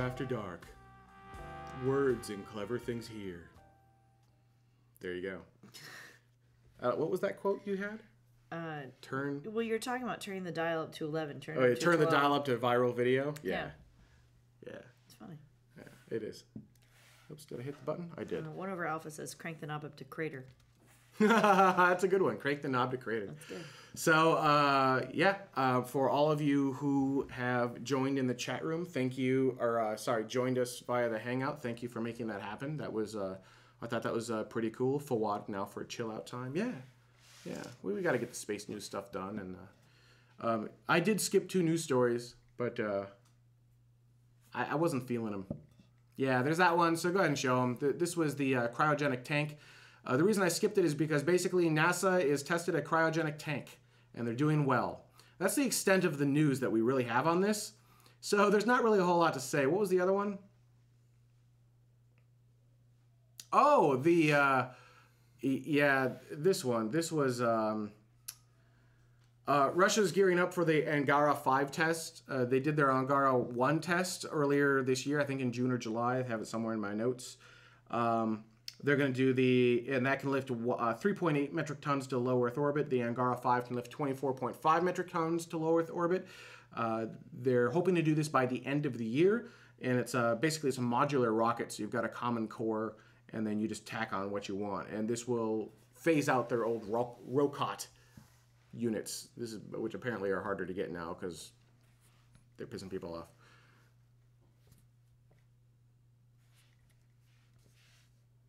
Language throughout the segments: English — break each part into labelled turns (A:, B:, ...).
A: After Dark. Words and clever things here. There you go. What was that quote you had? Turn.
B: Well, you're talking about turning the dial up to 11.
A: Turn the dial up to viral video. Yeah.
B: It's funny.
A: Yeah, it is. Oops, did I hit the button? I did.
B: 1 over alpha says crank the knob up to crater.
A: That's a good one. Crank the knob to crater.
B: That's good.
A: So, for all of you who have joined in the chat room, thank you. Joined us via the Hangout. Thank you for making that happen. That was, I thought that was pretty cool. Fawad now for a chill out time. Yeah. We got to get the space news stuff done. And I did skip 2 news stories, but I wasn't feeling them. Yeah, there's that one. So go ahead and show them. This was the cryogenic tank. The reason I skipped it is because basically NASA is tested a cryogenic tank, and they're doing well. That's the extent of the news that we really have on this. So there's not really a whole lot to say. What was the other one? Oh, this one. This was Russia's gearing up for the Angara 5 test. They did their Angara 1 test earlier this year, I think in June or July. I have it somewhere in my notes. They're going to do and that can lift 3.8 metric tons to low Earth orbit. The Angara 5 can lift 24.5 metric tons to low Earth orbit. They're hoping to do this by the end of the year, and it's basically it's a modular rocket, so you've got a common core, and then you just tack on what you want. And this will phase out their old Rocot units, which apparently are harder to get now because they're pissing people off.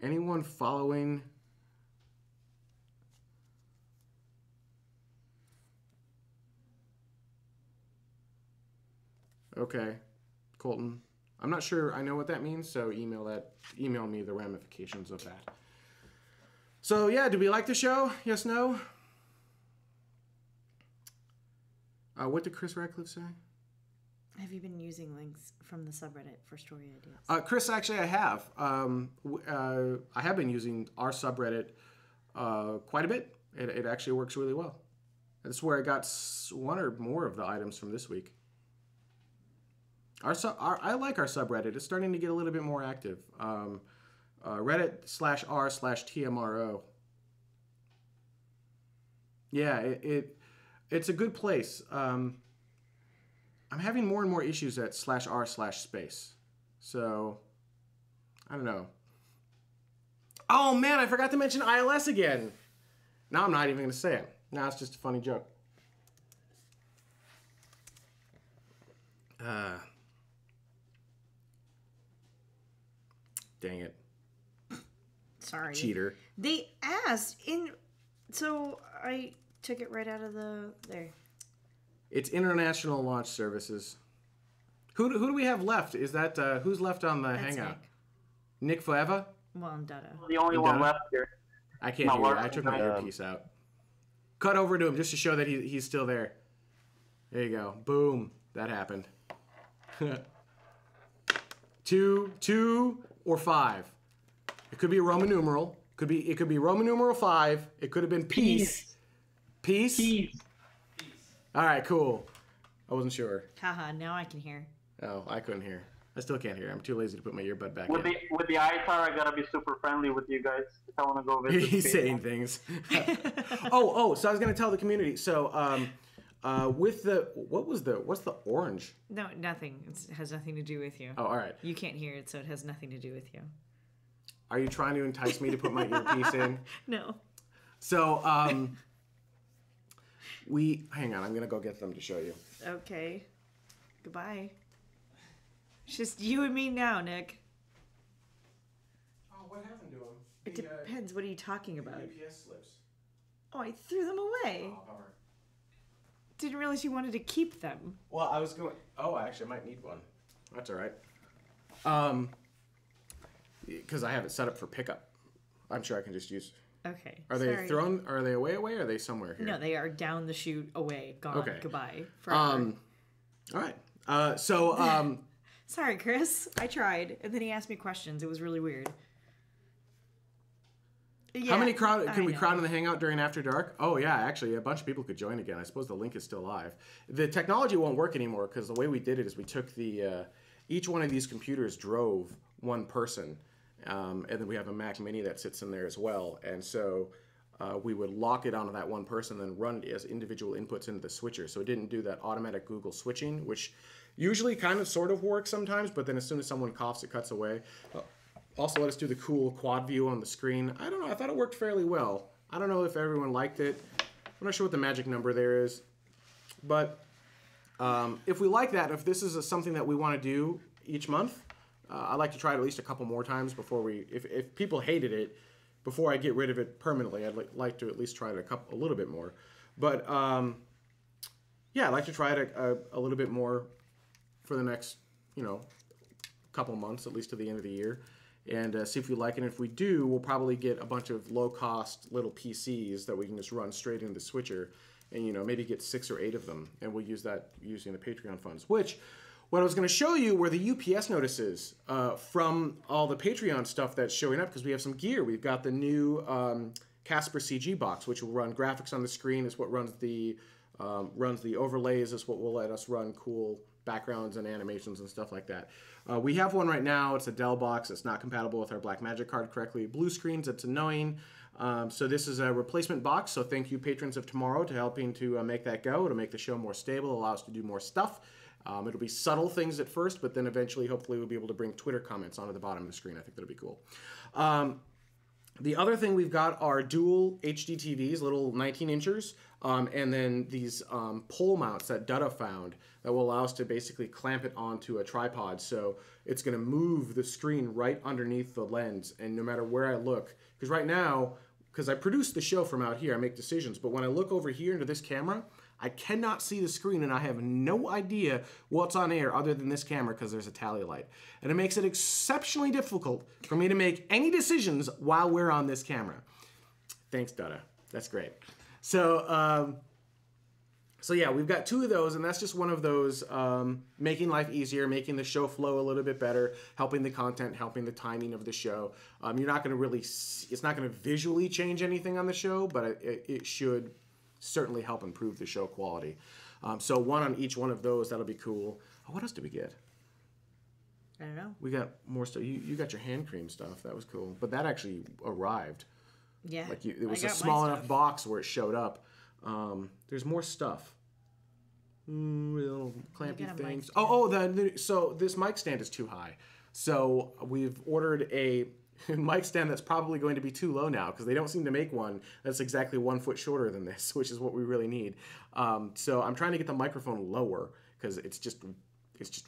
A: Anyone following? Okay, Colton. I'm not sure I know what that means, so email me the ramifications of that. So yeah, do we like the show? Yes, no? What did Chris Radcliffe say?
B: Have you been using links from the subreddit for story ideas?
A: Chris, actually, I have. I have been using our subreddit quite a bit. It actually works really well. That's where I got 1 or more of the items from this week. I like our subreddit. It's starting to get a little bit more active. Reddit/r/TMRO. Yeah, it's a good place. I'm having more and more issues at /r/space. So, I don't know. Oh man, I forgot to mention ILS again. Now I'm not even going to say it. Now it's just a funny joke. Dang it.
B: Sorry.
A: Cheater.
B: They asked so I took it right out of there.
A: It's International Launch Services. Who do we have left? Is that who's left on the Hangout? Nick Forever?
B: Well, I'm Dada.
C: The only one left here.
A: I can't hear you. I took my earpiece out. Cut over to him just to show that he's still there. There you go. Boom. That happened. 2 or 5. It could be a Roman numeral. It could be Roman numeral 5. It could have been peace. Peace? All right, cool. I wasn't sure.
B: Haha, now I can hear.
A: Oh, I couldn't hear. I still can't hear. I'm too lazy to put my earbud back in.
C: With the ITAR, I gotta be super friendly with you guys if I want to go visit.
A: He's saying things. So I was gonna tell the community. So, what's the orange?
B: No, nothing. It has nothing to do with you.
A: Oh, all right.
B: You can't hear it, so it has nothing to do with you.
A: Are you trying to entice me to put my earpiece in?
B: No.
A: So, hang on. I'm gonna go get them to show you.
B: Okay. Goodbye. It's just you and me now, Nick.
A: Oh, what happened to them?
B: It depends. What are you talking about?
A: UPS slips.
B: Oh, I threw them away.
A: Oh, bummer.
B: Didn't realize you wanted to keep them.
A: Well, I was going. Oh, actually, I might need one. That's all right. Because I have it set up for pickup. I'm sure I can just use.
B: Okay.
A: Are they thrown? Are they away? Or are they somewhere here?
B: No, they are down the chute, away, gone.
A: Okay.
B: Goodbye. Forever.
A: All right.
B: Sorry, Chris. I tried, and then he asked me questions. It was really weird. Yeah,
A: how many can we crowd in the Hangout during After Dark? Oh yeah, actually, a bunch of people could join again. I suppose the link is still live. The technology won't work anymore because the way we did it is we took the each one of these computers drove one person. And then we have a Mac Mini that sits in there as well. And so we would lock it onto that one person, then run it as individual inputs into the switcher. So it didn't do that automatic Google switching, which usually kind of sort of works sometimes, but then as soon as someone coughs, it cuts away. Also let us do the cool quad view on the screen. I don't know, I thought it worked fairly well. I don't know if everyone liked it. I'm not sure what the magic number there is. But if we like that, if this is something that we want to do each month, I'd like to try it at least a couple more times before we, if people hated it, before I get rid of it permanently, I'd like to at least try it a little bit more. But yeah, I'd like to try it a little bit more for the next, couple months, at least to the end of the year, and see if we like it. And if we do, we'll probably get a bunch of low-cost little PCs that we can just run straight into the switcher, and maybe get 6 or 8 of them, and we'll use that using the Patreon funds. Which, what I was going to show you were the UPS notices from all the Patreon stuff that's showing up, because we have some gear. We've got the new Casper CG box, which will run graphics on the screen. It's what runs the overlays. It's what will let us run cool backgrounds and animations and stuff like that. We have one right now. It's a Dell box. It's not compatible with our Blackmagic card correctly. Blue screens, it's annoying. So this is a replacement box. So thank you, patrons of TMRO, to helping to make that go. It'll make the show more stable, allow us to do more stuff. It'll be subtle things at first, but then eventually, hopefully, we'll be able to bring Twitter comments onto the bottom of the screen. I think that'll be cool. The other thing we've got are dual HD TVs, little 19-inchers, and then these pole mounts that Dutta found that will allow us to basically clamp it onto a tripod. So it's going to move the screen right underneath the lens, and no matter where I look, because right now, because I produce the show from out here, I make decisions, but when I look over here into this camera, I cannot see the screen, and I have no idea what's on air other than this camera because there's a tally light. And it makes it exceptionally difficult for me to make any decisions while we're on this camera. Thanks, Dutta. That's great. So yeah, we've got 2 of those, and that's just one of those making life easier, making the show flow a little bit better, helping the content, helping the timing of the show. You're not going to really, it's not going to visually change anything on the show, but it should certainly help improve the show quality. So one on each one of those, that'll be cool. Oh, what else did we get?
B: I don't know.
A: We got more stuff. You got your hand cream stuff. That was cool. But that actually arrived.
B: Yeah.
A: Like it was a small enough box where it showed up. There's more stuff. Little clampy things. So this mic stand is too high. So we've ordered a mic stand that's probably going to be too low now because they don't seem to make one that's exactly 1 foot shorter than this, which is what we really need. So I'm trying to get the microphone lower because it's just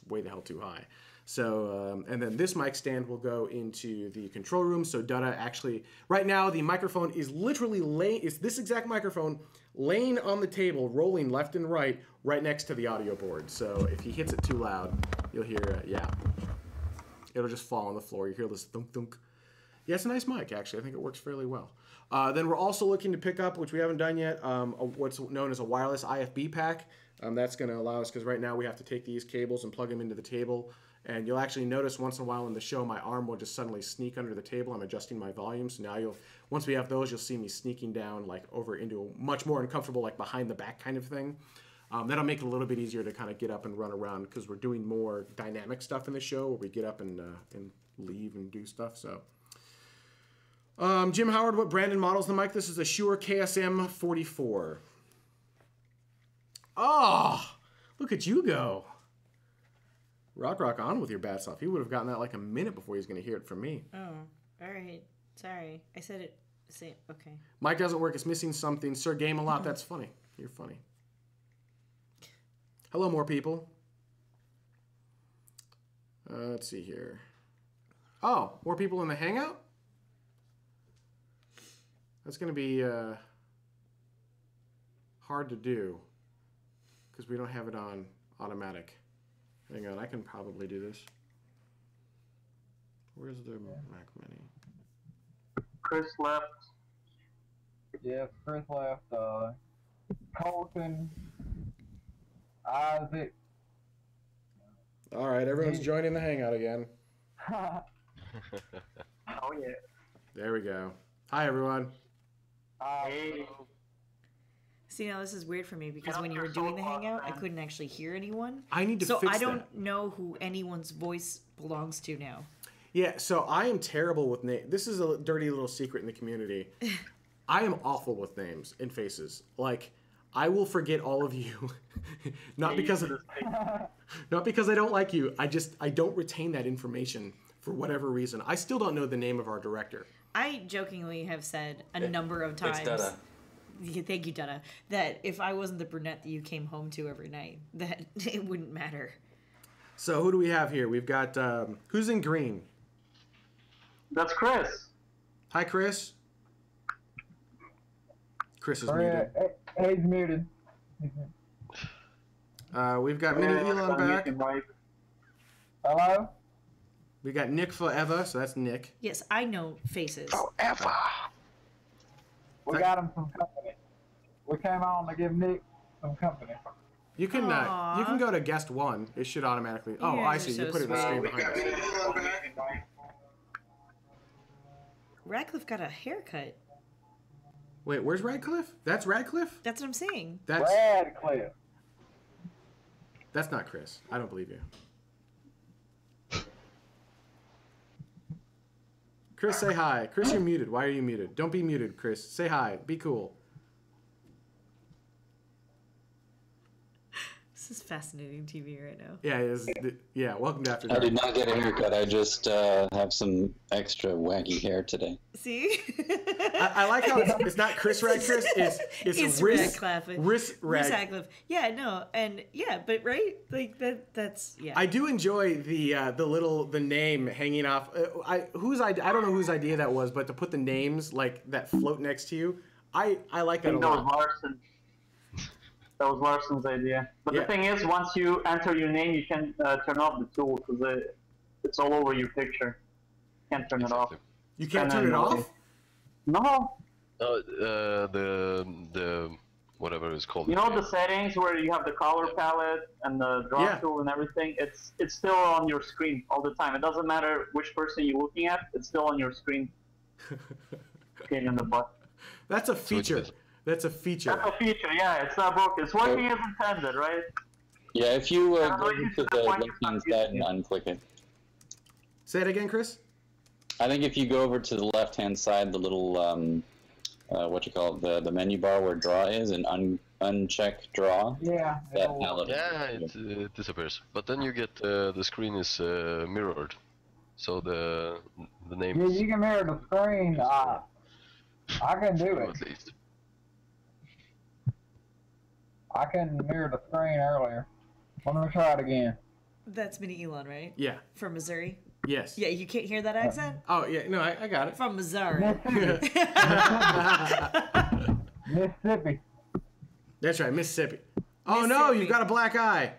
A: way the hell too high. So and then this mic stand will go into the control room. So Dutta actually, right now the microphone is literally is this exact microphone laying on the table, rolling left and right next to the audio board. So if he hits it too loud, you'll hear it'll just fall on the floor. You hear this thunk thunk. Yeah, it's a nice mic, actually. I think it works fairly well. Then we're also looking to pick up, which we haven't done yet, what's known as a wireless IFB pack. That's going to allow us, because right now we have to take these cables and plug them into the table. And you'll actually notice once in a while in the show, my arm will just suddenly sneak under the table. I'm adjusting my volume. So now once we have those, you'll see me sneaking down like over into a much more uncomfortable, like behind the back kind of thing. That'll make it a little bit easier to kind of get up and run around because we're doing more dynamic stuff in the show where we get up and leave and do stuff. So. Jim Howard, what brand and model's the mic? This is a Shure KSM 44. Oh, look at you go. Rock on with your bad stuff. He would have gotten that like a minute before he was going to hear it from me.
B: Oh, all right. Sorry. I said it. Okay.
A: Mic doesn't work. It's missing something. Sir, game a lot. That's funny. You're funny. Hello, more people. Let's see here. Oh, more people in the Hangout? That's going to be hard to do because we don't have it on automatic. Hang on, I can probably do this. Where's the Mac Mini?
C: Chris left.
D: Yeah, Chris left. Colton, Isaac.
A: All right, everyone's joining the Hangout again.
C: Oh yeah.
A: There we go. Hi, everyone.
C: Hey.
B: See, now this is weird for me because
C: Get
B: when
C: off
B: you were
C: your
B: doing the
C: soapbox,
B: hangout, I
C: man.
B: couldn't actually hear anyone.
A: I need to
B: so
A: fix
B: I don't
A: that.
B: know who anyone's voice belongs to now.
A: Yeah, so I am terrible with names. This is a dirty little secret in the community. I am awful with names and faces. Like, I will forget all of you. not because I don't like you. I don't retain that information for whatever reason. I still don't know the name of our director.
B: I jokingly have said a number of times.
E: It's Dada.
B: Yeah, thank you, Dada. That if I wasn't the brunette that you came home to every night, that it wouldn't matter.
A: So who do we have here? We've got who's in green?
C: That's Chris.
A: Hi, Chris. Chris is
D: Oh,
A: muted.
D: yeah, he's muted.
A: We've got Mini Elon back.
D: Hello?
A: We got Nick Forever, so that's Nick.
B: Yes, I know faces.
E: Forever.
D: We got him some company. We came on to give Nick some company.
A: You can
B: Aw.
A: go to guest one. It should automatically. Oh,
B: You
A: I
B: guys are
A: see. You
B: so
A: put it in the
B: sweet.
A: screen behind us.
B: Radcliffe got a haircut.
A: Wait, where's Radcliffe? That's Radcliffe?
B: That's what I'm saying.
D: Radcliffe.
A: That's not Chris. I don't believe you. Chris, say hi. Chris, you're muted. Why are you muted? Don't be muted, Chris. Say hi. Be cool.
B: This is fascinating TV right now.
A: Yeah, it is. Yeah, welcome to After
E: I
A: Dark.
E: did not get a haircut. I just have some extra waggy hair today.
B: See?
A: I like how it's not Chris Radcliffe. It's Riz
B: Radcliffe.
A: Riz
B: Riz Radcliffe. Yeah, no, and yeah, but right, like that's yeah.
A: I do enjoy the name hanging off. I don't know whose idea that was, but to put the names like that float next to you, I like that a
C: That was
A: lot.
C: Larson. That was Larson's idea. But
A: Yeah.
C: the thing is, once you enter your name, you can turn off the tool because it's all over your picture. Can't turn it off.
A: You can't turn it off.
C: No.
F: The whatever it's called.
C: You know the settings where you have the color palette and the draw
A: Yeah.
C: tool and everything? It's still on your screen all the time. It doesn't matter which person you're looking at, it's still on your screen. Pain in the butt.
A: That's a
F: So it's
A: feature.
F: this-
A: That's a feature.
C: That's a feature, yeah, it's not broken. It's working as intended, right?
E: Yeah, if you
C: Yeah,
E: go
C: no, you
E: to
C: should
E: the
C: have one
E: left-hand
C: you
E: side
C: can
E: and unclick it.
A: Say it again, Chris.
E: I think if you go over to the left-hand side, the little, the menu bar where draw is, and uncheck draw,
D: Yeah.
E: that
D: it'll-
E: palette.
F: Yeah, it disappears. But then you get the screen is mirrored, so the name
D: Yeah,
F: is
D: you can mirror the screen. I can do it.
F: at least.
D: I can mirror the screen earlier. Let me try it again.
B: That's Mini Elon, right?
A: Yeah.
B: From Missouri.
A: Yes.
B: Yeah, you can't hear that accent
A: Oh yeah. No, I got it.
B: from Missouri.
D: Mississippi.
A: That's right, Mississippi. Oh no,
B: Mississippi.
A: you've got a black eye.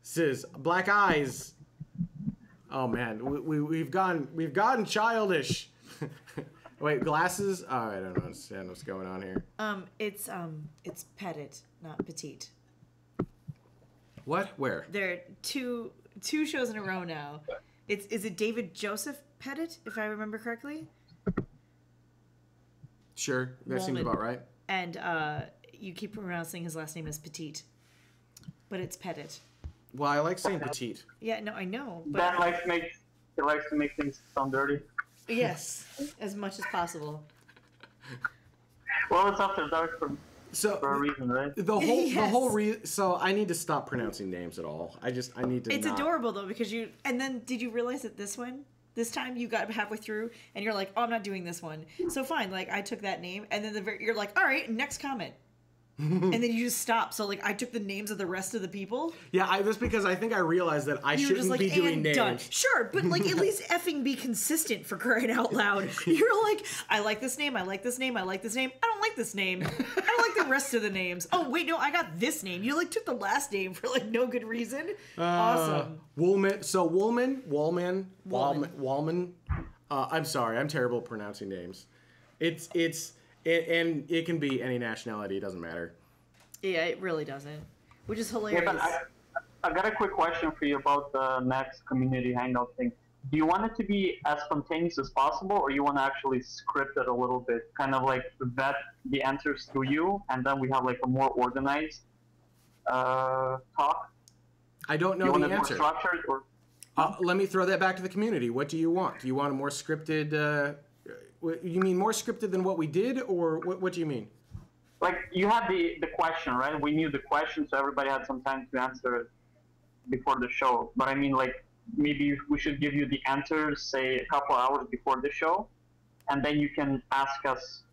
A: Sis, black eyes. Oh man, we've gotten childish. Wait, glasses? Oh, I don't understand what's going on here.
B: It's petite, not petite.
A: What? Where?
B: There are two shows in a row now. Is it David Joseph Pettit, if I remember correctly?
A: Sure, that seems
B: Woman.
A: about right.
B: And you keep pronouncing his last name as Petite, but it's Pettit.
A: Well, I like saying petite.
B: Yeah, no, I know,
C: Ben
B: but
C: likes to make things sound dirty.
B: yes, as much as possible.
C: Well, it's After Dark for a
A: So
C: reason, right?
A: the
B: Yes.
A: whole so I need to stop pronouncing names at all. I need to.
B: It's
A: not.
B: adorable though because you. And then did you realize that this time you got halfway through and you're like, oh, I'm not doing this one. So fine, like I took that name and then you're like, all right, next comment. And then you just stop. So like I took the names of the rest of the people.
A: Yeah, that's because I think I realized that I
B: You were
A: shouldn't
B: just like,
A: be doing
B: and
A: names.
B: done. Sure, but like at least effing be consistent for crying out loud. You're like, I like this name, I like this name, I like this name. I don't like this name. I don't like the rest of the names. Oh wait, no, I got this name. You like took the last name for like no good reason. Awesome.
A: Woolman. So Wallman. I'm sorry, I'm terrible at pronouncing names. And it can be any nationality. It doesn't matter.
B: Yeah, it really doesn't. Which is
C: Yeah,
B: hilarious.
C: but I got a quick question for you about the next community hangout thing. do you want it to be as spontaneous as possible, or you want to actually script it a little bit, kind of like vet the answers through you, and then we have like a more organized talk?
A: I don't know
C: You want
A: the
C: it more
A: answer.
C: structured, or
A: Let me throw that back to the community. What do you want? Do you want a more scripted? You mean more scripted than what we did, or what do you mean?
C: like you had the question, right? We knew the question, so everybody had some time to answer it before the show. But I mean, like maybe we should give you the answers, say a couple hours before the show, and then you can ask us.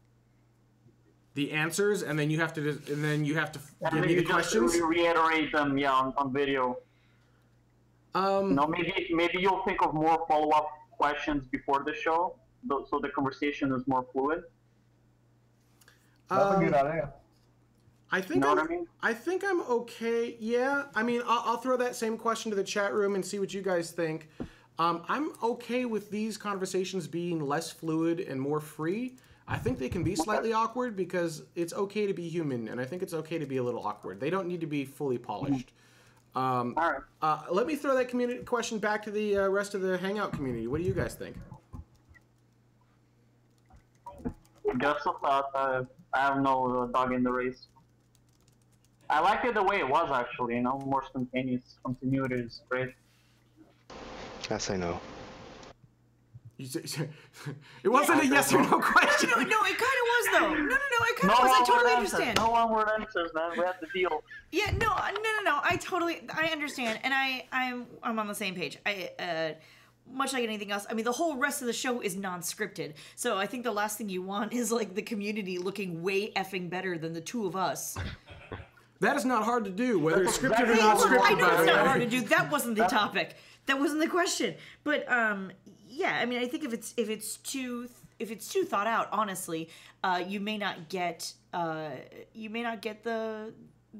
A: The answers, and then you have to,
C: And
A: give
C: then
A: me
C: you
A: the questions.
C: just reiterate them, yeah, on video. No, maybe you'll think of more follow-up questions before the show, so the conversation is more fluid.
D: That's a good idea.
A: I think
C: Know what I mean?
A: I think I'm okay. Yeah, I mean, I'll throw that same question to the chat room and see what you guys think. I'm okay with these conversations being less fluid and more free. I think they can be slightly awkward because it's okay to be human, and I think it's okay to be a little awkward. They don't need to be fully polished.
C: All right.
A: Let me throw that community question back to the rest of the Hangout community. What do you guys think?
C: Just a thought. I have no dog in the race. I like it the way it was, actually. You know, more spontaneous. Continuity is great.
G: Yes, I know.
A: It wasn't a yes or no question.
B: No, it kind of was though. No, it kind of was. I totally understand.
C: No one-word answers, man. We have to deal.
B: Yeah, no. I understand, and I'm on the same page. Much like anything else, I mean, the whole rest of the show is non-scripted. So I think the last thing you want is like the community looking way effing better than the two of us.
A: That is not hard to do, whether it's scripted or
C: Hey,
A: not
C: look,
A: scripted.
B: I know
A: by
B: it's
A: the
B: not
A: way.
B: hard to do. That wasn't the topic. That wasn't the question. But yeah, I mean, I think if it's too thought out, honestly, you may not get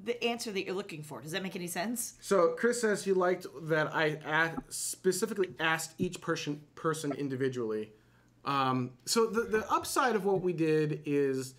B: the answer that you're looking for. Does that make any sense?
A: So Chris says he liked that I specifically asked each person individually. So the upside of what we did is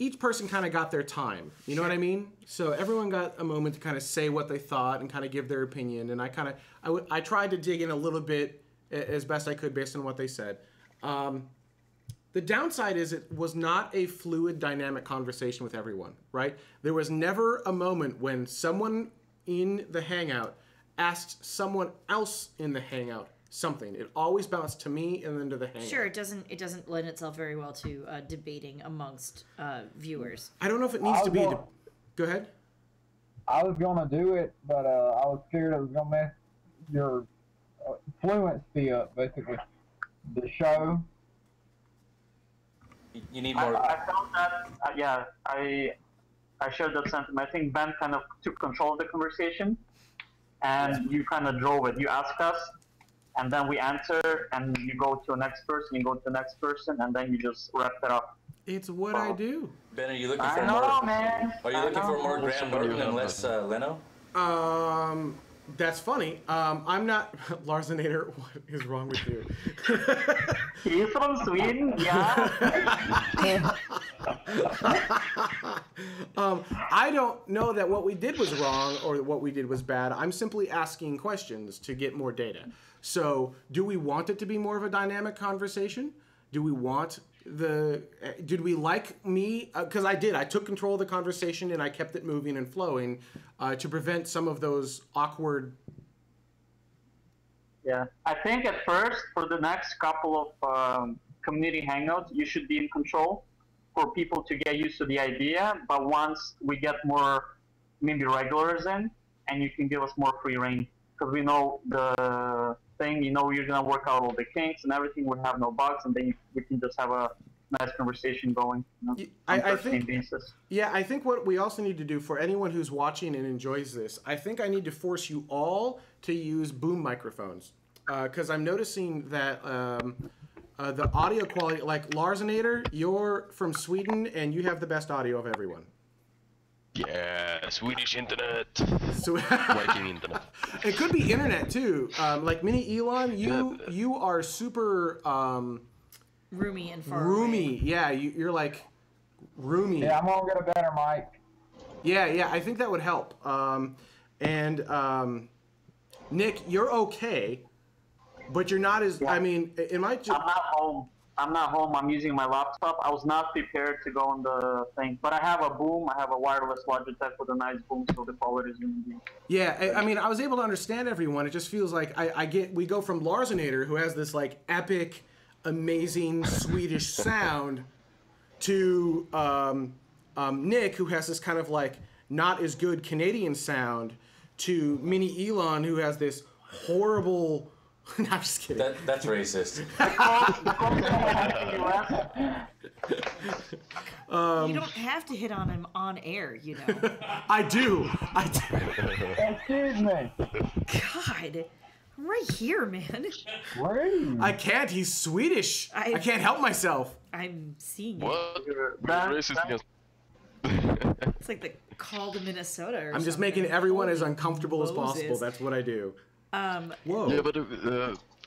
A: each person kind of got their time. You know what I mean? So everyone got a moment to kind of say what they thought and kind of give their opinion. And I tried to dig in a little bit as best I could based on what they said. The downside is it was not a fluid, dynamic conversation with everyone, right? There was never a moment when someone in the Hangout asked someone else in the Hangout something. It always bounced to me and then to the Hangout.
B: Sure, it doesn't lend itself very well to debating amongst viewers.
A: I don't know if it needs to be. Go ahead.
D: I was gonna do it, but I was scared it was gonna mess your fluency up, basically. The show.
H: You need more.
C: I felt that, yeah, I shared that sentiment. I think Ben kind of took control of the conversation, and you kind of drove it. You asked us, and then we answer, and you go to the next person, you go to the next person, and then you just wrap it up.
A: It's what I do.
H: Ben, are you looking for
C: I know,
H: more?
C: man.
H: Are you looking for more Graham
F: Somebody
H: Norton
F: who
H: and
F: has
H: less Leno?
A: That's funny. I'm not Larsenator. What is wrong with you?
C: He's from Sweden, yeah.
A: I don't know that what we did was wrong or what we did was bad. I'm simply asking questions to get more data. So, do we want it to be more of a dynamic conversation? Do we want did we like me? Because I did. I took control of the conversation and I kept it moving and flowing to prevent some of those awkward.
C: Yeah, I think at first, for the next couple of community hangouts, you should be in control for people to get used to the idea. But once we get more, maybe regulars in, and you can give us more free reign, because we know the thing, you know, you're gonna work out all the kinks and everything would have no bugs, and then we can just have a nice conversation going. You know,
A: I think.
C: basis.
A: Yeah, I think what we also need to do for anyone who's watching and enjoys this, I think I need to force you all to use boom microphones. Because I'm noticing that the audio quality, like Larsenator, you're from Sweden and you have the best audio of everyone.
F: Yeah, Swedish internet.
A: So,
F: Viking internet.
A: it could be internet too. Like Mini Elon, you are super
B: Roomy and far
A: roomy.
B: away.
A: Yeah, you're like roomy.
D: Yeah, I'm gonna get a better mic.
A: Yeah, I think that would help. Nick, you're okay. but you're not as.
C: Yeah.
A: I mean, in my.
C: I'm not home. I'm using my laptop. I was not prepared to go on the thing, but I have a boom. I have a wireless Logitech with a nice boom, so the quality is going to be.
A: Yeah, I mean, I was able to understand everyone. It just feels like we go from Larsenator, who has this like epic, amazing Swedish sound, to Nick, who has this kind of like not as good Canadian sound, to Mini Elon, who has this horrible. No, I'm just kidding.
H: That's racist.
B: You don't have to hit on him on air, you know.
A: I do.
D: Excuse me.
B: God, I'm right here, man.
D: Rude.
A: I can't. He's Swedish. I can't help myself.
B: I'm seeing it.
F: What? We're racist against.
B: It's like the call to Minnesota or
A: I'm just
B: something.
A: making everyone as
B: Holy
A: uncomfortable as possible.
B: Moses.
A: That's what I do. Whoa.
F: Yeah, but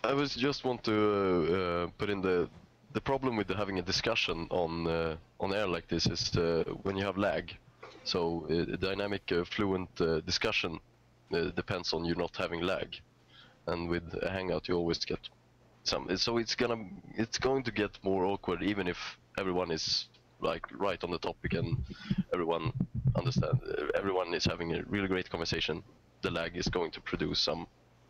F: I was just want to put in the problem with having a discussion on air like this is when you have lag. So a dynamic, fluent discussion depends on you not having lag, and with a Hangout you always get some. So it's going to get more awkward even if everyone is like right on the topic and everyone everyone is having a really great conversation. The lag is going to produce some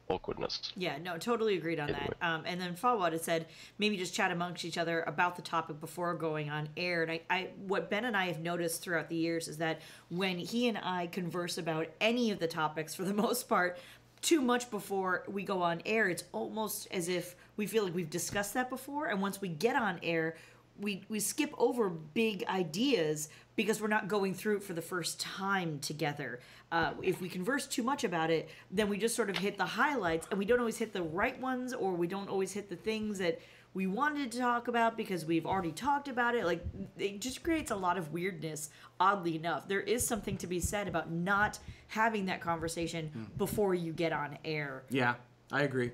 F: awkwardness.
B: Yeah, no, totally agreed on
F: Anyway.
B: that. And then Fawad had said maybe just chat amongst each other about the topic before going on air. And I what Ben and I have noticed throughout the years is that when he and I converse about any of the topics, for the most part, too much before we go on air, it's almost as if we feel like we've discussed that before. And once we get on air, we skip over big ideas because we're not going through it for the first time together. If we converse too much about it, then we just sort of hit the highlights, and we don't always hit the right ones, or we don't always hit the things that we wanted to talk about because we've already talked about it. Like, it just creates a lot of weirdness, oddly enough. There is something to be said about not having that conversation before you get on air.
A: Yeah, I agree.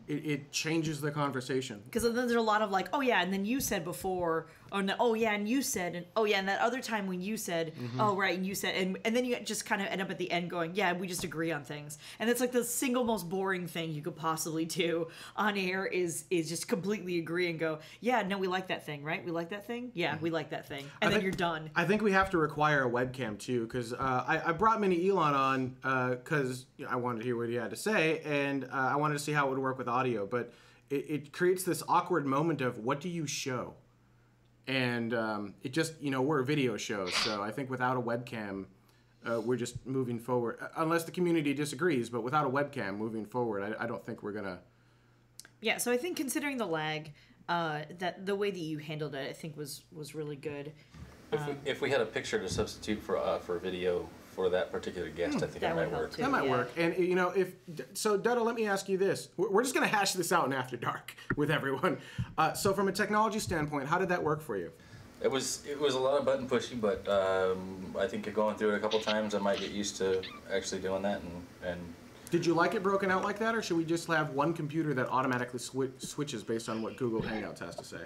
A: It changes the conversation.
B: Because then there's a lot of like, oh yeah, and then you said before, or no, oh yeah, and you said, and oh yeah, and that other time when you said, oh right, and you said, and then you just kind of end up at the end going, yeah, we just agree on things, and it's like the single most boring thing you could possibly do on air is just completely agree and go, yeah, no, we like that thing, right? We like that thing, yeah, we like that thing, and then you're done.
A: I think we have to require a webcam too, because I brought Mini Elon on because I wanted to hear what he had to say, and I wanted to see how it would work with audio, but it creates this awkward moment of what do you show? And it just, we're a video show, so I think without a webcam, we're just moving forward. Unless the community disagrees, but without a webcam moving forward, I don't think we're going to...
B: Yeah, so I think considering the lag, that the way that you handled it, I think was really good.
H: If we had a picture to substitute for video for that particular guest, I think
B: that
H: it
B: would
H: might
B: help
H: work.
B: too.
A: That might
B: Yeah.
A: work. And, so Dutta, let me ask you this. We're just going to hash this out in After Dark with everyone. So from a technology standpoint, how did that work for you?
H: It was a lot of button pushing, but I think going through it a couple times, I might get used to actually doing that. And
A: Did you like it broken out like that, or should we just have one computer that automatically switches based on what Google Hangouts has to say?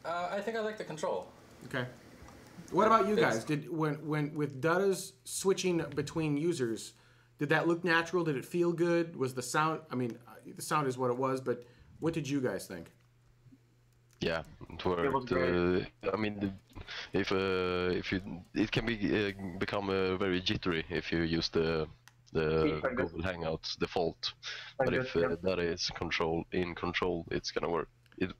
H: I think I like the control.
A: Okay. What about you guys? Did when with Dutta's switching between users, did that look natural? Did it feel good? Was the sound? I mean, the sound is what it was, but what did you guys think?
F: Yeah, it worked.
C: It was great.
F: I mean, if you, it can become very jittery if you use the Google Hangouts default. But if that is in control, it's gonna work. It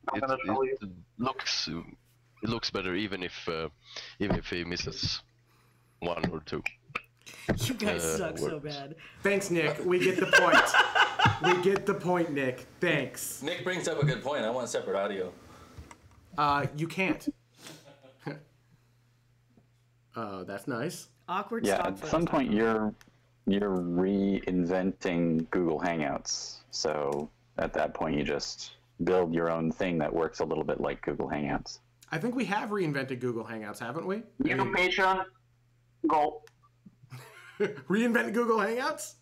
F: looks better even if he misses one or two.
B: You guys suck so bad.
A: Thanks, Nick. We get the point. We get the point, Nick. Thanks.
H: Nick brings up a good point. I want separate audio.
A: You can't. That's nice.
B: Awkward
E: Yeah,
B: stock
E: at
B: photos.
E: some point you're reinventing Google Hangouts. So at that point you just build your own thing that works a little bit like Google Hangouts.
A: I think we have reinvented Google Hangouts, haven't we?
C: New Patreon, go.
A: Reinvent Google Hangouts?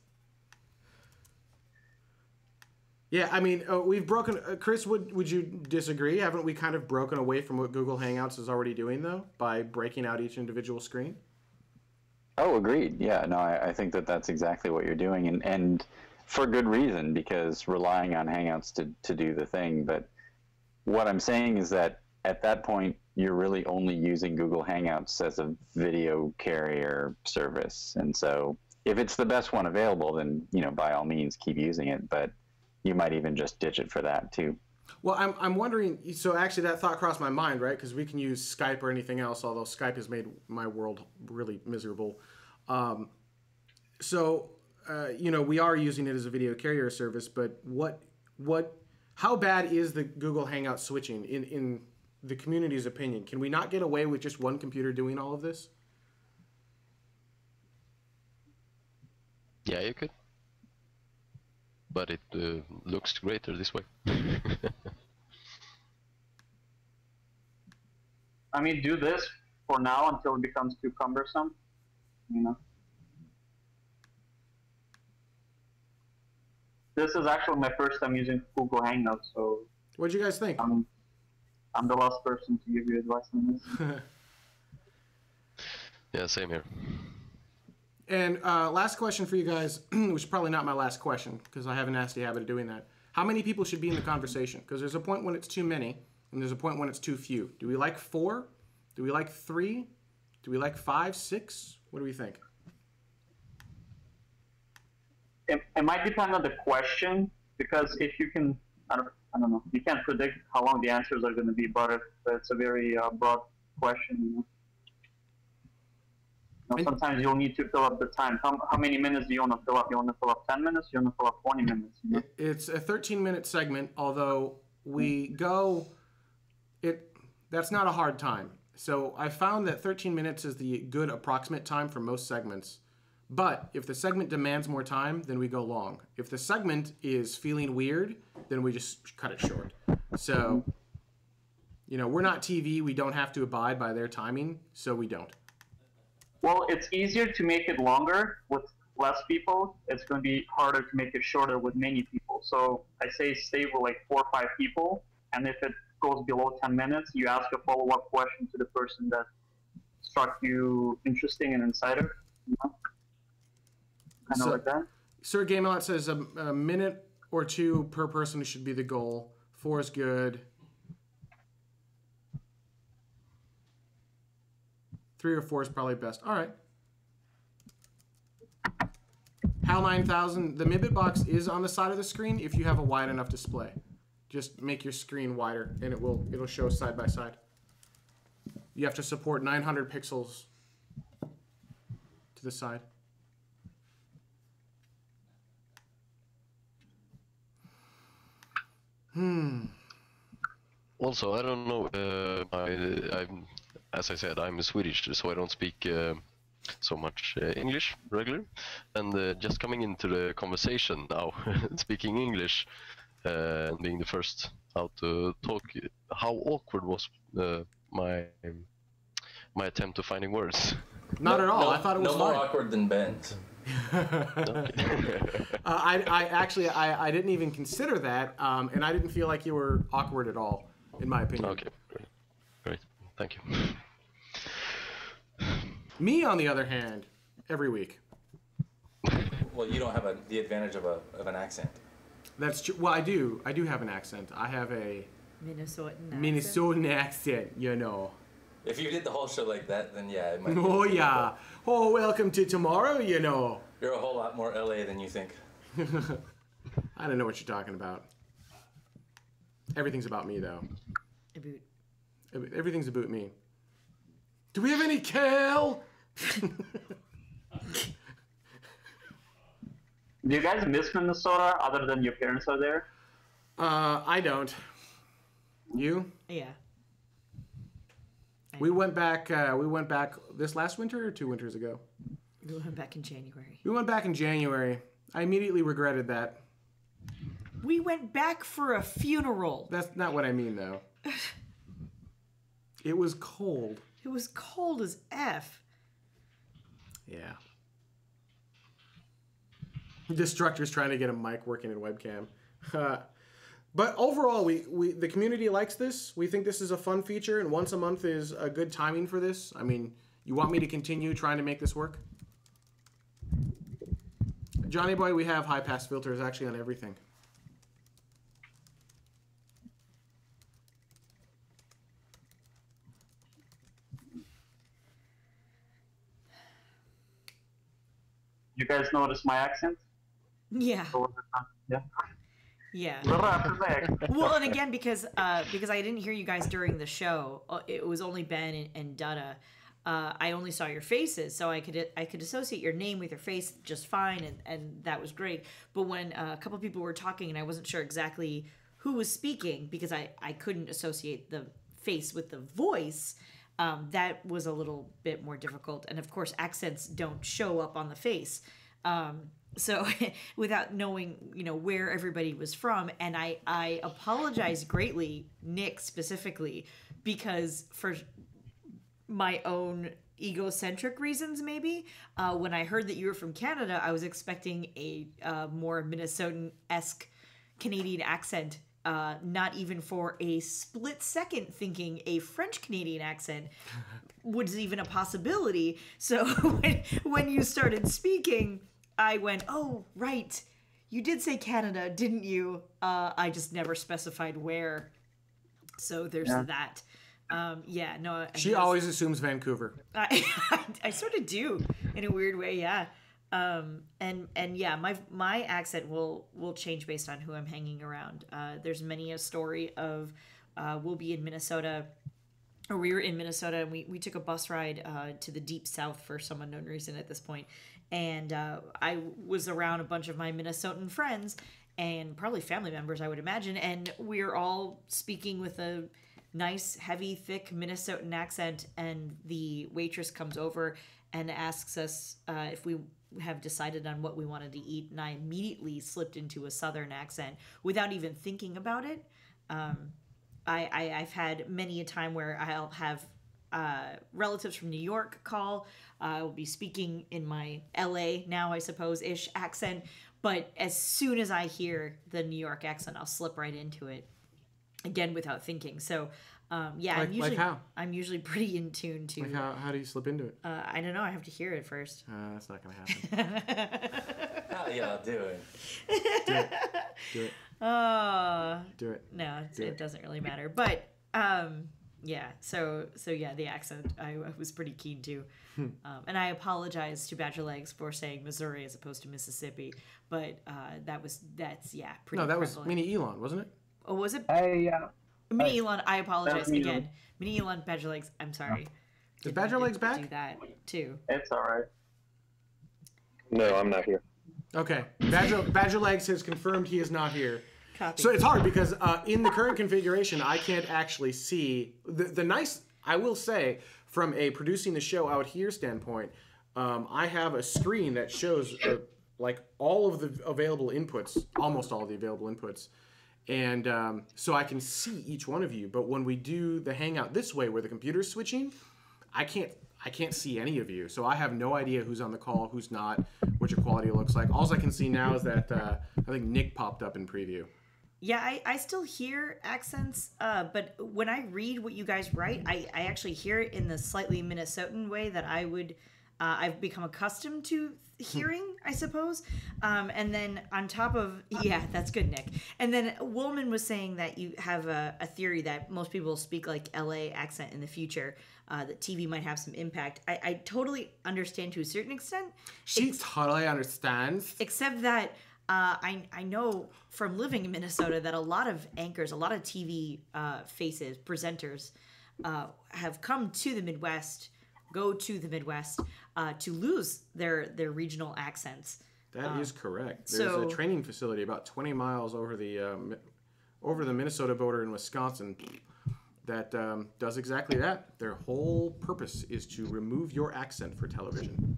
A: Yeah, I mean, we've broken... Chris, would you disagree? Haven't we kind of broken away from what Google Hangouts is already doing, though, by breaking out each individual screen?
E: Oh, agreed. Yeah, no, I think that's exactly what you're doing. And for good reason, because relying on Hangouts to do the thing. But what I'm saying is that at that point, you're really only using Google Hangouts as a video carrier service. And so if it's the best one available, then, by all means, keep using it. But you might even just ditch it for that too.
A: Well, I'm wondering, so actually that thought crossed my mind, right? Because we can use Skype or anything else, although Skype has made my world really miserable. We are using it as a video carrier service, but how bad is the Google Hangout switching in the community's opinion? Can we not get away with just one computer doing all of this?
F: Yeah, you could. But it looks greater this way.
C: I mean, do this for now until it becomes too cumbersome, This is actually my first time using Google Hangouts, so...
A: What'd you guys think?
C: I'm the last person to give you advice on this.
F: Yeah, same here.
A: And last question for you guys, which is probably not my last question, because I have a nasty habit of doing that. How many people should be in the conversation? Because there's a point when it's too many, and there's a point when it's too few. Do we like 4? Do we like 3? Do we like 5, 6? What do we think?
C: It might depend on the question, because if you can, I don't know, you can't predict how long the answers are going to be, but it's a very broad question. Sometimes you'll need to fill up the time. How many minutes do you want to fill up? You want to fill up 10 minutes? You want to fill up 20 minutes?
A: It's a 13-minute segment, although that's not a hard time. So I found that 13 minutes is the good approximate time for most segments. But if the segment demands more time, then we go long. If the segment is feeling weird, then we just cut it short. So, we're not TV. We don't have to abide by their timing, so we don't.
C: Well, it's easier to make it longer with less people. It's going to be harder to make it shorter with many people. So I say stay with like 4 or 5 people, and if it goes below 10 minutes, you ask a follow-up question to the person that struck you interesting and insider. Kind of like that.
A: Sir Gamelot says a minute or 2 per person should be the goal. 4 is good. 3 or 4 is probably best. All right. HAL 9000, the Midbit box is on the side of the screen if you have a wide enough display. Just make your screen wider and it'll show side by side. You have to support 900 pixels to the side.
F: Also, I don't know. As I said, I'm Swedish, so I don't speak so much English regularly. And just coming into the conversation now, speaking English and being the first out to talk, how awkward was my attempt to finding words?
A: Not at all. I thought it was
H: no more
A: fine.
H: awkward than Bent.
A: I didn't even consider that, and I didn't feel like you were awkward at all, in my opinion.
F: Okay, great, thank you.
A: Me, on the other hand, every week.
H: Well, you don't have the advantage of an accent.
A: That's true. Well, I do. I do have an accent. I have a Minnesotan accent,
H: If you did the whole show like that, then yeah, it might.
A: Oh yeah. Oh, welcome to tomorrow.
H: You're a whole lot more LA than you think.
A: I don't know what you're talking about. Everything's about me, though. Everything's about me. Do we have any kale?
C: Do you guys miss Minnesota other than your parents are there?
A: I don't. You?
B: Yeah.
A: We went back this last winter or 2 winters ago?
B: We went back in January.
A: We went back in January. I immediately regretted that.
B: We went back for a funeral.
A: That's not what I mean, though. It was cold.
B: It was cold as F.
A: Yeah. Destructor's trying to get a mic working in webcam. But overall, the community likes this. We think this is a fun feature, and once a month is a good timing for this. I mean, you want me to continue trying to make this work? Johnny Boy, we have high pass filters actually on everything.
C: You guys notice my accent?
B: Yeah.
C: Yeah.
B: Yeah.
C: Well,
B: Well, and again, because I didn't hear you guys during the show, it was only Ben and Dutta. I only saw your faces, so I could associate your name with your face just fine, and that was great. But when a couple people were talking and I wasn't sure exactly who was speaking because I couldn't associate the face with the voice, that was a little bit more difficult. And of course, accents don't show up on the face. So without knowing, where everybody was from, and I apologize greatly, Nick specifically, because for my own egocentric reasons, maybe, when I heard that you were from Canada, I was expecting a more Minnesotan-esque Canadian accent, not even for a split second thinking a French-Canadian accent was even a possibility. So when you started speaking, I went, oh, right. You did say Canada, didn't you? I just never specified where. So there's that. No.
A: She always assumes Vancouver.
B: I sort of do in a weird way, yeah. And yeah, my accent will change based on who I'm hanging around. There's many a story of we'll be in Minnesota, or we were in Minnesota, and we took a bus ride to the deep south for some unknown reason at this point. And I was around a bunch of my Minnesotan friends and probably family members, I would imagine, and we're all speaking with a nice, heavy, thick Minnesotan accent, and the waitress comes over and asks us if we have decided on what we wanted to eat, and I immediately slipped into a Southern accent without even thinking about it. I've had many a time where I'll have relatives from New York call. I will be speaking in my LA now, I suppose, ish accent. But as soon as I hear the New York accent, I'll slip right into it again without thinking. So, I'm usually pretty in tune to.
A: Like how do you slip into it?
B: I don't know. I have to hear it first.
A: That's not gonna happen.
H: Yeah, I'll do it.
A: Do it. Do it.
B: No, it doesn't really matter. But yeah. So yeah, the accent I was pretty keen to, and I apologize to Badger Legs for saying Missouri as opposed to Mississippi. But that's pretty.
A: No, that was
B: prevalent.
A: Mini Elon, wasn't it?
B: Oh, was it?
D: Hey,
B: Mini Elon, I apologize
C: Mini
B: again. Mini Elon, Badger Legs, I'm sorry.
A: Is Badger Legs back?
B: Do that too.
C: it's all right.
G: No, I'm not here.
A: Okay. Badger Legs has confirmed he is not here.
B: Copy.
A: So it's hard because in the current configuration, I can't actually see the nice. I will say, from a producing the show out here standpoint, I have a screen that shows like all of the available inputs, almost all of the available inputs, and so I can see each one of you. But when we do the Hangout this way, where the computer's switching, I can't see any of you. So I have no idea who's on the call, who's not, what your quality looks like. All I can see now is that I think Nick popped up in preview.
B: Yeah, I still hear accents, but when I read what you guys write, I actually hear it in the slightly Minnesotan way that I've become accustomed to hearing, I suppose. And then on top of, yeah, that's good, Nick. And then Woolman was saying that you have a theory that most people speak like LA accent in the future, that TV might have some impact. I totally understand to a certain extent.
A: She totally understands.
B: Except that I know from living in Minnesota that a lot of anchors, a lot of TV faces, presenters have come to the Midwest, go to the Midwest to lose their regional accents.
A: That is correct. There's a training facility about 20 miles over the Minnesota border in Wisconsin that does exactly that. Their whole purpose is to remove your accent for television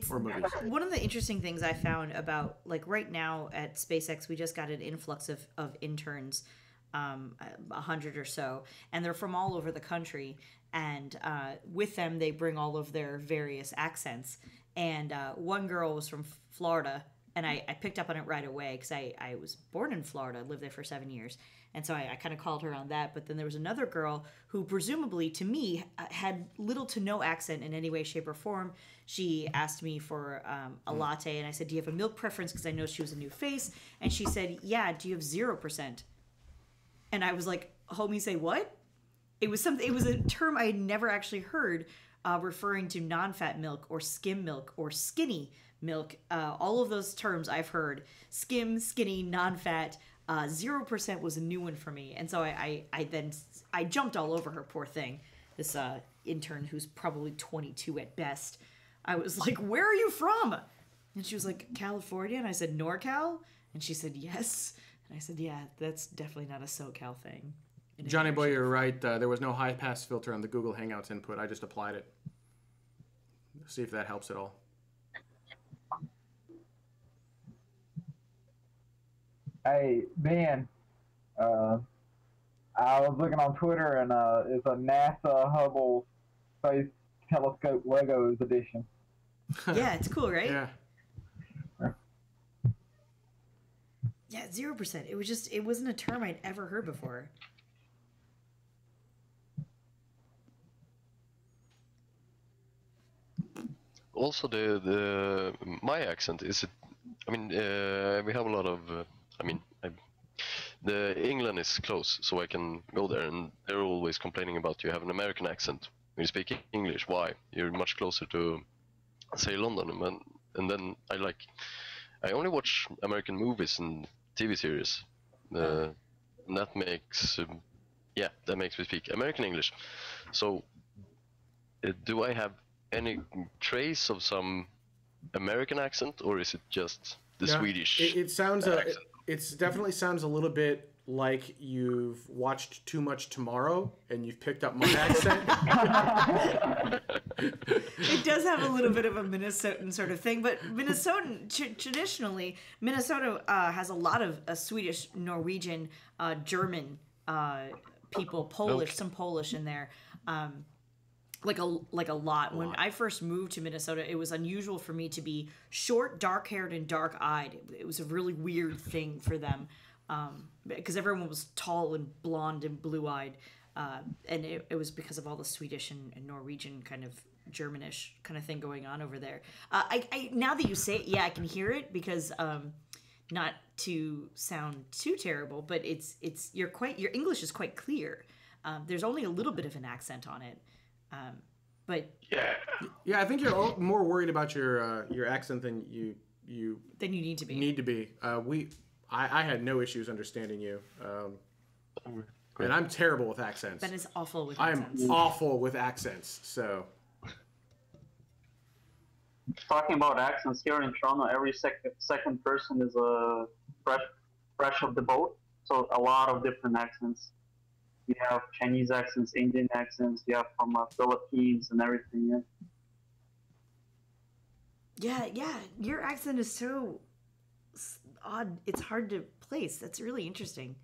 A: or movies.
B: One of the interesting things I found about, like right now at SpaceX, we just got an influx of interns, 100 or so, and they're from all over the country. And with them, they bring all of their various accents. And one girl was from Florida, and I picked up on it right away because I was born in Florida, lived there for 7 years. And so I kind of called her on that. But then there was another girl who presumably, to me, had little to no accent in any way, shape, or form. She asked me for a latte, and I said, do you have a milk preference? Because I know she was a new face. And she said, yeah, do you have 0%? And I was like, homie, say what? It was a term I had never actually heard, referring to non-fat milk or skim milk or skinny milk. All of those terms I've heard. Skim, skinny, non-fat. 0% was a new one for me. And so I jumped all over her, poor thing. This intern who's probably 22 at best. I was like, where are you from? And she was like, California. And I said, NorCal? And she said, yes. And I said, yeah, that's definitely not a SoCal thing.
A: Johnny boy, you're right. There was no high pass filter on the Google Hangouts input. I just applied it. See if that helps at all.
D: Hey, Ben, I was looking on Twitter, and it's a NASA Hubble Space Telescope Legos edition.
B: Yeah, it's cool, right?
A: Yeah.
B: Yeah, 0%. It wasn't a term I'd ever heard before.
F: Also, my accent is it. I mean, we have a lot of. The England is close, so I can go there, and they're always complaining about you have an American accent when you speak English. Why? You're much closer to, say, London, and then I only watch American movies and TV series. And that makes, that makes me speak American English. So, do I have any trace of some American accent, or is it just the Swedish?
A: It sounds. It definitely sounds a little bit like you've watched too much TMRO and you've picked up my accent.
B: It does have a little bit of a Minnesotan sort of thing, but traditionally, Minnesota has a lot of Swedish, Norwegian, German people, Polish, some Polish in there. Like a lot. When I first moved to Minnesota, it was unusual for me to be short, dark-haired, and dark-eyed. It was a really weird thing for them, because everyone was tall and blonde and blue-eyed, and it was because of all the Swedish and Norwegian kind of Germanish kind of thing going on over there. I now that you say it, yeah, I can hear it, because not to sound too terrible, but your English is quite clear. There's only a little bit of an accent on it. But
A: yeah, I think you're more worried about your accent than you
B: need to be.
A: I had no issues understanding you, and I'm terrible with accents.
B: Ben is awful with accents.
A: I'm awful with accents. So,
C: talking about accents here in Toronto, every second person is fresh off the boat, so a lot of different accents. You have Chinese accents, Indian accents, you have from Philippines and everything.
B: Yeah, your accent is so odd. It's hard to place. That's really interesting.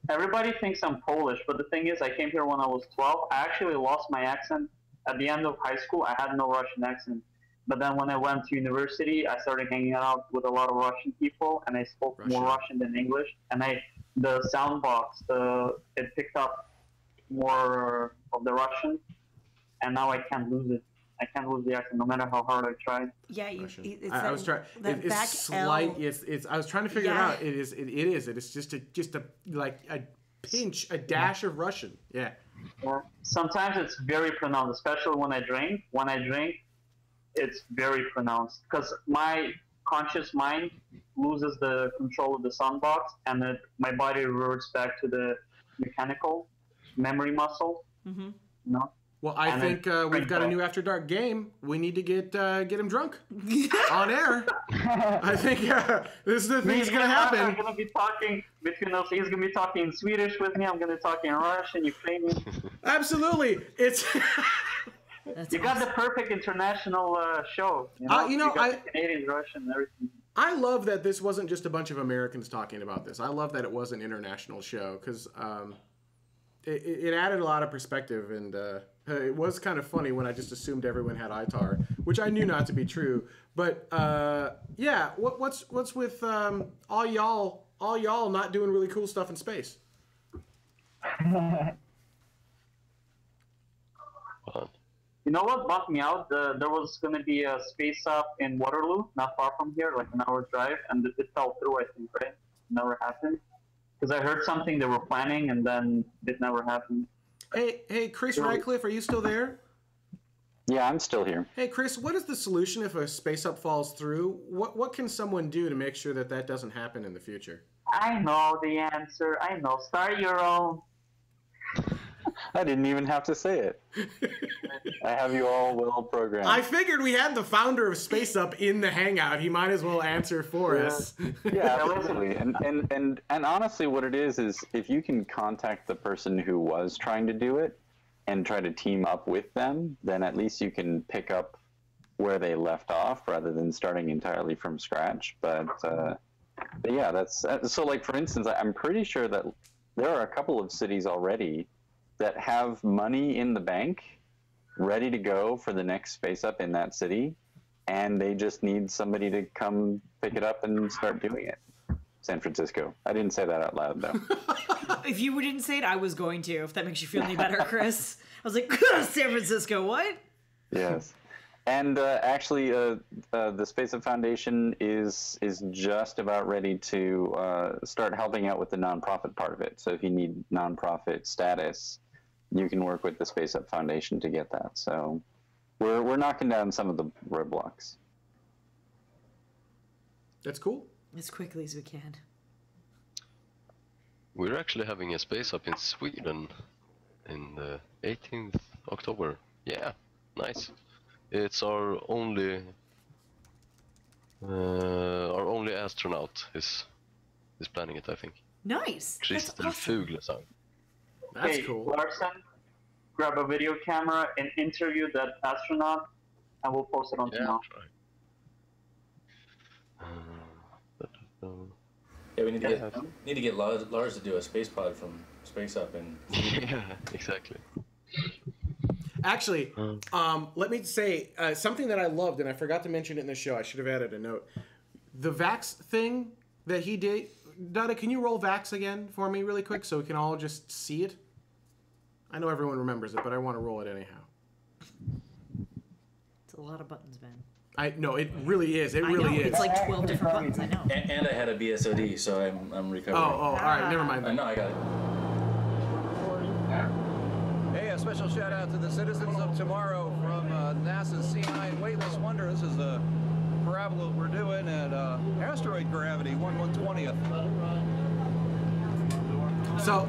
C: Everybody thinks I'm Polish, but the thing is, I came here when I was 12. I actually lost my accent at the end of high school. I had no Russian accent. But then when I went to university, I started hanging out with a lot of Russian people, and I spoke more Russian than English. And the sound box, it picked up more of the Russian, and now I can't lose it. I can't lose the accent no matter how hard I try.
B: Yeah,
A: I was trying. It's slight. It's. I was trying to figure it out. It is. It's just a pinch, a dash of Russian. Yeah.
C: Sometimes it's very pronounced, especially when I drink. When I drink, it's very pronounced because my conscious mind loses the control of the sound box, and my body reverts back to the mechanical memory muscle. Mm-hmm. You know?
A: Well, I think we've got a new After Dark game. We need to get him drunk on air. I think this is the thing that's going to happen.
C: I'm going to be talking between us. He's going to be talking in Swedish with me. I'm going to talk in Russian, Ukrainian.
A: Absolutely. It's...
C: You got the perfect international show. You got the Canadian, Russian, everything.
A: I love that this wasn't just a bunch of Americans talking about this. I love that it was an international show because it added a lot of perspective, and it was kind of funny when I just assumed everyone had ITAR, which I knew not to be true. But what's with all y'all not doing really cool stuff in space?
F: But
C: You know what bugged me out? There was going to be a space up in Waterloo, not far from here, like an hour drive, and it fell through, I think, right? Never happened. Because I heard something they were planning, and then it never happened.
A: Hey, Chris Radcliffe, are you still there?
E: Yeah, I'm still here.
A: Hey, Chris, what is the solution if a space up falls through? What can someone do to make sure that that doesn't happen in the future?
C: I know the answer. I know. Start your own.
E: I didn't even have to say it. I have you all well programmed.
A: I figured we had the founder of Space Up in the Hangout. He might as well answer for us.
E: Yeah, absolutely. And honestly, what it is if you can contact the person who was trying to do it and try to team up with them, then at least you can pick up where they left off rather than starting entirely from scratch. But yeah, that's so. Like for instance, I'm pretty sure that there are a couple of cities already that have money in the bank ready to go for the next space up in that city, and they just need somebody to come pick it up and start doing it. San Francisco. I didn't say that out loud, though.
B: If you didn't say it, I was going to, if that makes you feel any better, Chris. I was like, San Francisco, what?
E: Yes. And actually, the Space Up Foundation is just about ready to start helping out with the nonprofit part of it. So if you need nonprofit status, you can work with the Space Up Foundation to get that. So we're knocking down some of the roadblocks.
A: That's cool.
B: As quickly as we can.
F: we're actually having a space up in Sweden in the 18th October. Yeah, nice. It's our only astronaut is planning it, I think.
B: Nice. That's
F: Christer
B: awesome.
F: Fuglesang.
A: That's
C: Hey,
A: cool.
C: Larson, grab a video camera and interview that astronaut, and we'll post it on
F: Yeah,
C: tomorrow.
F: I'll try.
H: Yeah, we need to get Lars to do a space pod from Space Up and
F: Yeah, exactly.
A: Actually, let me say something that I loved, and I forgot to mention it in the show. I should have added a note. The Vax thing that he did. Dada, can you roll Vax again for me really quick so we can all just see it? I know everyone remembers it, but I want to roll it anyhow.
B: It's a lot of buttons, Ben.
A: No, it really is. It
B: I
A: really
B: know,
A: is.
B: it's like 12 different buttons, I know.
H: and I had a BSOD, so I'm recovering.
A: All right, never mind.
H: No, I got it.
I: Hey, a special shout out to the citizens of tomorrow from NASA's C9 Weightless Wonder. This is the parabola we're doing at asteroid gravity, 1/120th.
A: So,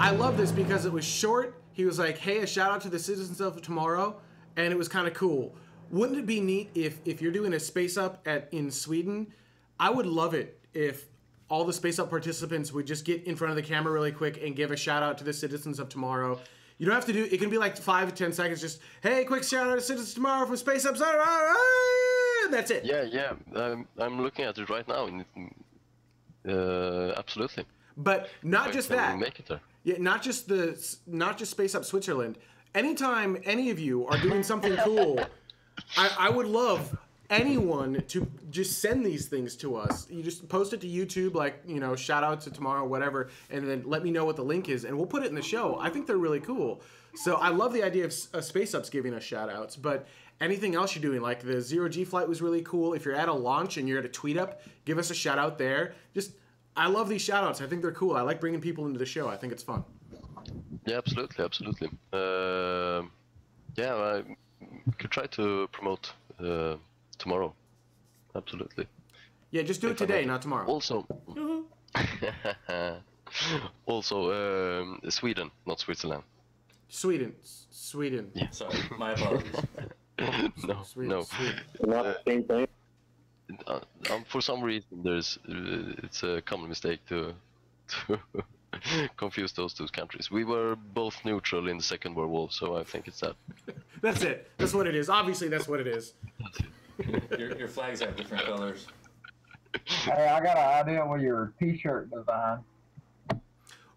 A: I love this because it was short. He was like, hey, a shout out to the citizens of tomorrow, and it was kind of cool. Wouldn't it be neat if you're doing a space up in Sweden? I would love it if all the space up participants would just get in front of the camera really quick and give a shout out to the citizens of tomorrow. You don't have to do it can be like 5 to 10 seconds, just hey, quick shout out to citizens of tomorrow from Space Up, and that's it.
F: Yeah. I'm looking at it right now, and absolutely.
A: But not just that.
F: Make it there.
A: Yeah, not just Space Up Switzerland. Anytime any of you are doing something cool, I would love anyone to just send these things to us. You just post it to YouTube, like, shout out to tomorrow, whatever, and then let me know what the link is, and we'll put it in the show. I think they're really cool. So I love the idea of Space Ups giving us shout outs, but anything else you're doing, like the zero-G flight was really cool. If you're at a launch and you're at a tweet up, give us a shout out there. I love these shout outs. I think they're cool. I like bringing people into the show. I think it's fun.
F: Yeah, absolutely. I could try to promote tomorrow. Absolutely.
A: Yeah, just do it today, not tomorrow.
F: Also, Sweden, not Switzerland.
A: Sweden.
F: Yeah.
H: Sorry, my apologies.
F: No.
A: Sweden.
G: Not the same thing.
F: For some reason, it's a common mistake to confuse those two countries. We were both neutral in the Second World War, so I think it's that.
A: That's it. That's what it is. Obviously, that's what it is.
H: Your flags have different colors.
D: Hey, I got an idea with your T-shirt design.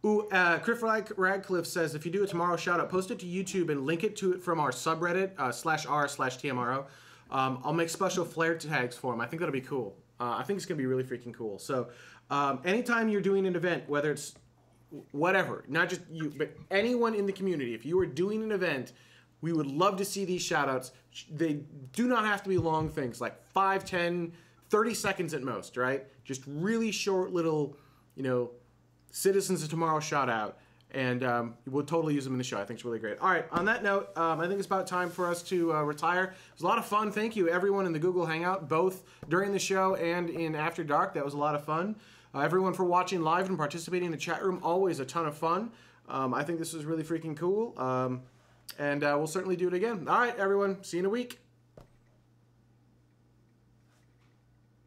A: Ooh, Chris Radcliffe says, if you do a tomorrow shout out, post it to YouTube and link it to it from our subreddit, /r/TMRO. I'll make special flare tags for them. I think that'll be cool. I think it's going to be really freaking cool. So anytime you're doing an event, whether it's whatever, not just you, but anyone in the community. If you are doing an event, we would love to see these shout outs. They do not have to be long things, like 5, 10, 30 seconds at most, right? Just really short little, Citizens of Tomorrow shout out. And we'll totally use them in the show. I think it's really great. All right, on that note, I think it's about time for us to retire. It was a lot of fun. Thank you, everyone in the Google Hangout, both during the show and in After Dark. That was a lot of fun. Everyone for watching live and participating in the chat room, always a ton of fun. I think this was really freaking cool. And we'll certainly do it again. All right, everyone. See you in a week.